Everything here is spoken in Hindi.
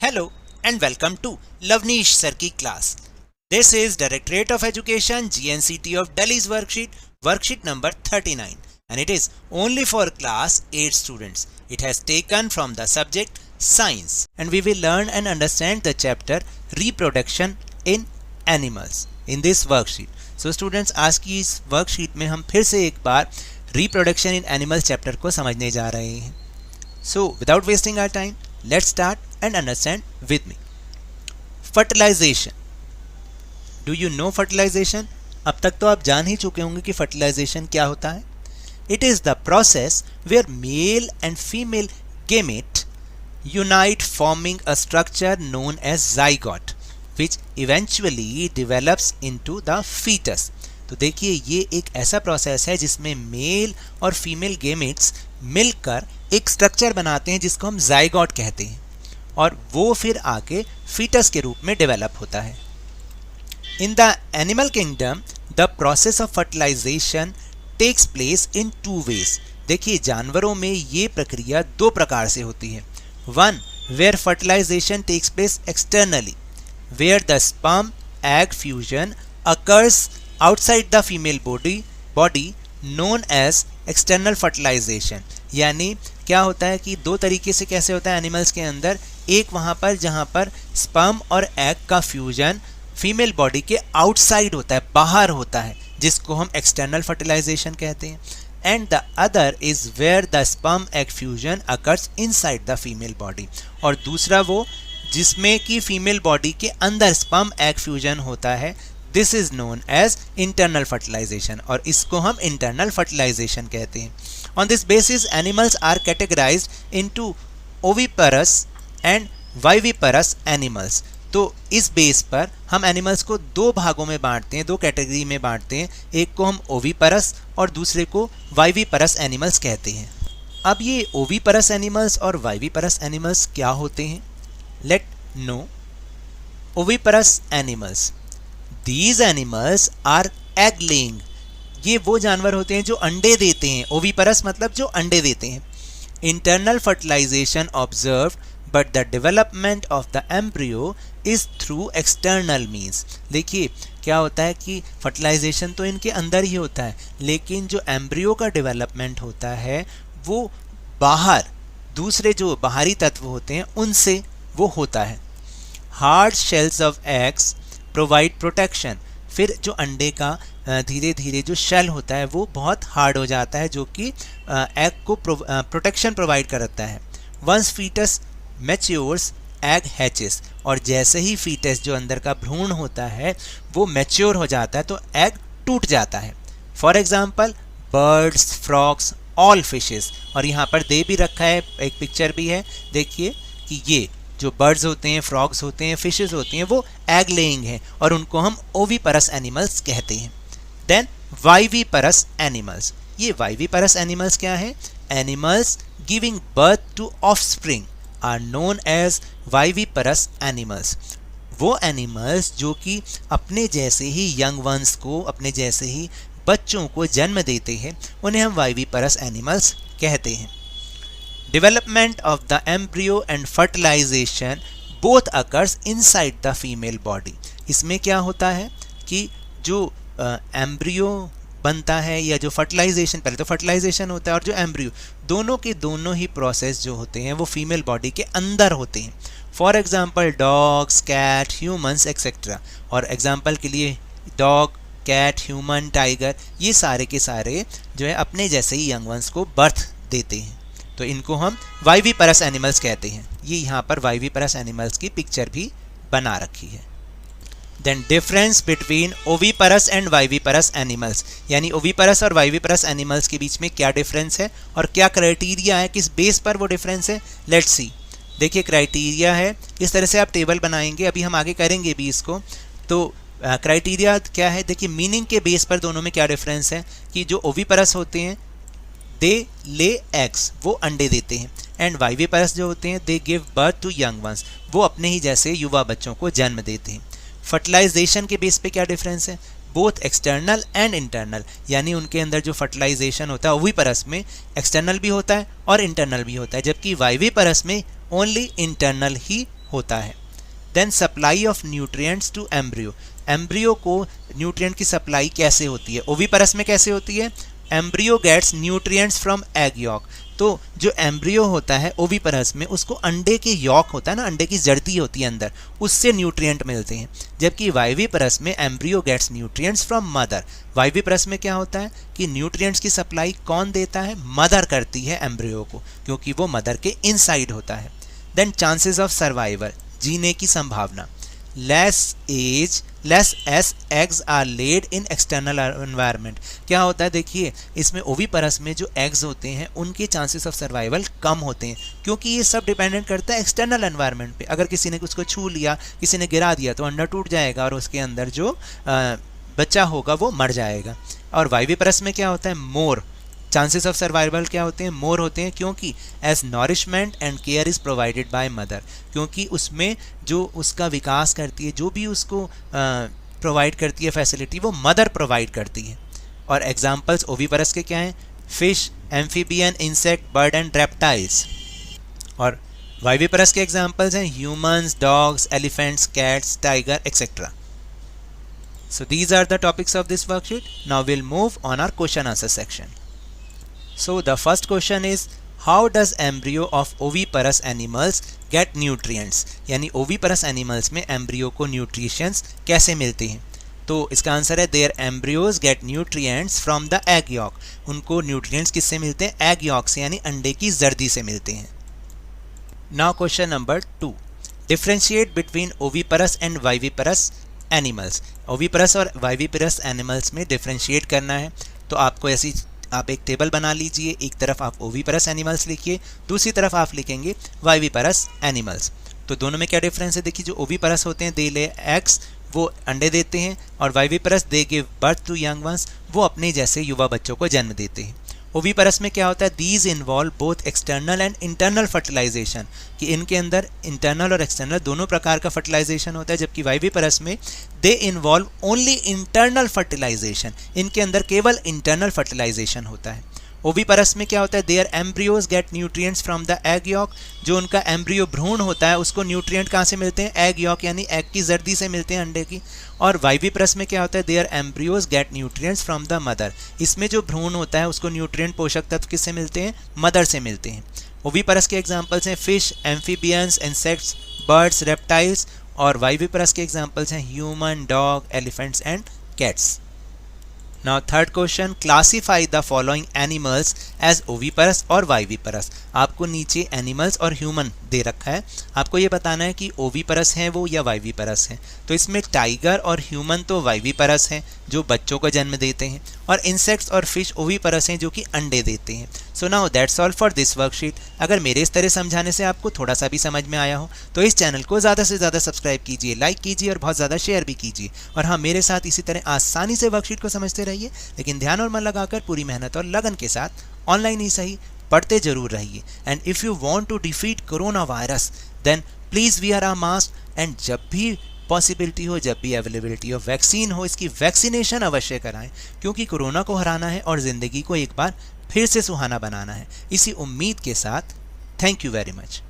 Hello and welcome to Lavneesh Sir ki class. This is Directorate of Education GNCT of Delhi's worksheet number 39, and it is only for class 8 students. It has taken from the subject science, and we will learn and understand the chapter reproduction in animals in this worksheet. So students, आज की इस worksheet में हम फिर से एक बार reproduction in animals chapter को समझने जा रहे हैं. So without wasting our time, let's start and understand with me. Fertilization. Do you know fertilization? अब तक तो आप जान ही चुके होंगे कि fertilization क्या होता है. It is the process where male and female gamete unite forming a structure known as zygote, which eventually develops into the fetus. तो देखिए, ये एक ऐसा प्रोसेस है जिसमें मेल और फीमेल गेमेट्स मिलकर एक स्ट्रक्चर बनाते हैं जिसको हम जाइगोट कहते हैं, और वो फिर आके फीटस के रूप में डेवलप होता है. In the animal kingdom the process of fertilization takes place in two ways. देखिए, जानवरों में ये प्रक्रिया दो प्रकार से होती है. One, where fertilization takes place externally, where the sperm egg fusion occurs outside the female body known as external fertilization. यानी क्या होता है कि दो तरीके से कैसे होता है एनिमल्स के अंदर. एक वहाँ पर जहाँ पर स्पर्म और एग का फ्यूजन फीमेल बॉडी के आउटसाइड होता है, बाहर होता है, जिसको हम एक्सटर्नल फर्टिलाइजेशन कहते हैं. And the other is where the sperm egg fusion occurs inside the female body. और दूसरा वो जिसमें कि फीमेल बॉडी के अंदर स्पर्म एग फ्यूजन होता है. This is known as internal fertilization, और इसको हम इंटरनल फर्टिलाइजेशन कहते हैं. On this basis, animals are categorized into oviparous and viviparous animals. तो इस बेस पर हम एनिमल्स को दो भागों में बांटते हैं, दो कैटेगरी में बांटते हैं. एक को हम ओविपरस और दूसरे को वाइविपरस एनिमल्स कहते हैं. अब ये ओविपरस एनिमल्स और वाइविपरस एनिमल्स क्या होते हैं? Let know. Oviparous animals, these animals are egg laying. ये वो जानवर होते हैं जो अंडे देते हैं. ओविपरस मतलब जो अंडे देते हैं. Internal fertilization observed but the development of the embryo is through external means. देखिए, क्या होता है कि फर्टिलाइजेशन तो इनके अंदर ही होता है, लेकिन जो एम्ब्रियो का डेवलपमेंट होता है वो बाहर दूसरे जो बाहरी तत्व होते हैं उनसे वो होता है. Hard shells of eggs provide protection. फिर जो अंडे का धीरे धीरे जो शेल होता है वो बहुत हार्ड हो जाता है, जो कि एग को प्रोटेक्शन प्रोवाइड करता है. Once foetus matures egg hatches. और जैसे ही फीटस जो अंदर का भ्रूण होता है वो मैच्योर हो जाता है तो एग टूट जाता है. For example birds, frogs, all fishes. और यहाँ पर दे भी रखा है, एक पिक्चर भी है. देखिए कि ये जो बर्ड्स होते हैं, फ्रॉग्स होते हैं, फिशेस होती हैं, वो एग लेइंग हैं और उनको हम ओविपरस एनिमल्स कहते हैं. Then viviparous animals. ये वाइविपरस एनिमल्स क्या है? Animals giving birth to offspring are known as viviparous animals. वो एनिमल्स जो कि अपने जैसे ही यंग वंस को, अपने जैसे ही बच्चों को जन्म देते हैं, उन्हें हम वाइविपरस एनिमल्स कहते हैं. Development of the embryo and fertilization both occurs inside the female body. इसमें क्या होता है कि जो एम्ब्रियो बनता है या जो फर्टिलाइजेशन, पहले तो फर्टिलाइजेशन होता है और जो एम्ब्रियो, दोनों के दोनों ही प्रोसेस जो होते हैं वो फीमेल बॉडी के अंदर होते हैं. For example dogs, cat, humans etcetera. और एग्जांपल के लिए डॉग, कैट, ह्यूमन, टाइगर, ये सारे के सारे जो है अपने जैसे ही यंग वंस को बर्थ देते हैं, तो इनको हम वाइविपरस एनिमल्स कहते हैं. ये यहाँ पर वाइविपरस एनिमल्स की पिक्चर भी बना रखी है. Then difference between oviparous and viviparous animals. यानी ओविपरस और वाइविपरस एनिमल्स के बीच में क्या डिफरेंस है और क्या क्राइटेरिया है, किस बेस पर वो डिफरेंस है. Let's see. देखिए, क्राइटेरिया है, इस तरह से आप टेबल बनाएंगे, अभी हम आगे करेंगे भी इसको. तो क्राइटेरिया क्या है? देखिए, मीनिंग के बेस पर दोनों में क्या डिफरेंस है कि जो ओविपरस होते हैं दे ले एग्स, वो अंडे देते हैं. एंड वाइविपरस जो होते हैं they give birth to young ones, वो अपने ही जैसे युवा बच्चों को जन्म देते हैं. फर्टिलाइजेशन के बेस पे क्या डिफरेंस है? Both external and internal. यानी उनके अंदर जो फर्टिलाइजेशन होता है ओविपरस में एक्सटर्नल भी होता है और इंटरनल भी होता है, जबकि वाइविपरस में ओनली इंटरनल ही होता है। Then supply of nutrients to embryo, embryo को न्यूट्रिएंट की सप्लाई कैसे होती है, ओविपरस में कैसे होती है, embryo gets nutrients from egg yolk. तो जो एम्ब्रियो होता है ओविपरस में, उसको अंडे के यॉक होता है ना, अंडे की जर्दी होती है अंदर, उससे न्यूट्रिएंट मिलते हैं। जबकि वायवीपरस में embryo gets nutrients from mother. Viviparous में क्या होता है कि न्यूट्रिएंट्स की सप्लाई कौन देता है, मदर करती है एम्ब्रियो को, क्योंकि वो मदर के इनसाइड होता है। देन चांसेस ऑफ सर्वाइवल, जीने की संभावना, less as eggs are laid in external environment. क्या होता है देखिए, इसमें ओविपरस में जो एग्स होते हैं उनके चांसेस ऑफ सर्वाइवल कम होते हैं, क्योंकि ये सब डिपेंडेंट करता है एक्सटर्नल एनवायरनमेंट पे। अगर किसी ने उसको छू लिया, किसी ने गिरा दिया, तो अंडा टूट जाएगा और उसके अंदर जो बच्चा होगा वो मर जाएगा। और वायवीपरस में क्या होता है, मोर चांसेस ऑफ सर्वाइवल क्या होते हैं, मोर होते हैं, क्योंकि as nourishment and care is provided by mother, क्योंकि उसमें जो उसका विकास करती है, जो भी उसको प्रोवाइड करती है फैसिलिटी, वो मदर प्रोवाइड करती है। और एग्जांपल्स ओविपरस के क्या हैं, fish, amphibian, insect, bird and reptiles. और वायवीपरस के एग्जांपल्स हैं humans, dogs, elephants, cats, tiger etcetera. So these are the topics of this worksheet. Now we'll move on our question answer section. So the first question is, how does embryo of oviparous animals get nutrients? यानी oviparous animals में embryo को nutrients कैसे मिलते हैं? तो इसका आंसर है their embryos get nutrients from the egg yolk. उनको nutrients किससे मिलते हैं, egg yolk से, यानी अंडे की जर्दी से मिलते हैं। Now question number 2. Differentiate between oviparous and viviparous animals. Oviparous और वायवीपरस एनिमल्स में डिफ्रेंशिएट करना है, तो आपको ऐसी आप एक टेबल बना लीजिए, एक तरफ आप ओविपरस एनिमल्स लिखिए, दूसरी तरफ आप लिखेंगे वायवीपरस एनिमल्स। तो दोनों में क्या डिफरेंस है, देखिए जो ओविपरस होते हैं दे ले एग्स, वो अंडे देते हैं, और viviparous they give birth to young ones, वो अपने जैसे युवा बच्चों को जन्म देते हैं। ओविपरस में क्या होता है, these involve both external and internal fertilization, कि इनके अंदर इंटरनल और एक्सटर्नल दोनों प्रकार का फर्टिलाइजेशन होता है। जबकि वायवीपरस में they involve only internal fertilization, इनके अंदर केवल इंटरनल फर्टिलाइजेशन होता है। ओविपरस में क्या होता है, their embryos get nutrients from the egg yolk, जो उनका एम्ब्रियो भ्रूण होता है उसको न्यूट्रिएंट कहाँ से मिलते हैं, एग यॉक यानी एग की जर्दी से मिलते हैं, अंडे की। और वायवीपरस में क्या होता है, their embryos get nutrients from the mother, इसमें जो भ्रूण होता है उसको न्यूट्रिएंट पोषक तत्व किससे मिलते हैं, मदर से मिलते हैं। ओविपरस के एग्जाम्पल्स हैं fish, amphibians, insects, birds, reptiles. और वायवीपरस के एग्जाम्पल्स हैं human, dog, elephants and cats. Now third question, classify the following animals as oviparous और viviparous। आपको नीचे एनिमल्स और ह्यूमन दे रखा है, आपको ये बताना है कि ओविपरस हैं वो या वायवीपरस हैं। तो इसमें टाइगर और ह्यूमन तो वायवीपरस हैं जो बच्चों को जन्म देते हैं, और इंसेक्ट्स और फिश ओविपरस हैं जो कि अंडे देते हैं। So now that's all for this worksheet. अगर मेरे इस तरह समझाने से आपको थोड़ा सा भी समझ में आया हो तो इस चैनल को ज़्यादा से ज़्यादा सब्सक्राइब कीजिए, लाइक कीजिए और बहुत ज़्यादा शेयर भी कीजिए। और हाँ, मेरे साथ इसी तरह आसानी से वर्कशीट को समझते रहिए, लेकिन ध्यान और मन लगाकर पूरी मेहनत और लगन के साथ ऑनलाइन ही सही पढ़ते जरूर रहिए। And if you want to defeat corona virus then please wear a mask, and जब भी पॉसिबिलिटी हो, जब भी अवेलेबिलिटी ऑफ वैक्सीन हो, इसकी वैक्सीनेशन अवश्य कराएं, क्योंकि कोरोना को हराना है और ज़िंदगी को एक बार फिर से सुहाना बनाना है। इसी उम्मीद के साथ थैंक यू वेरी मच।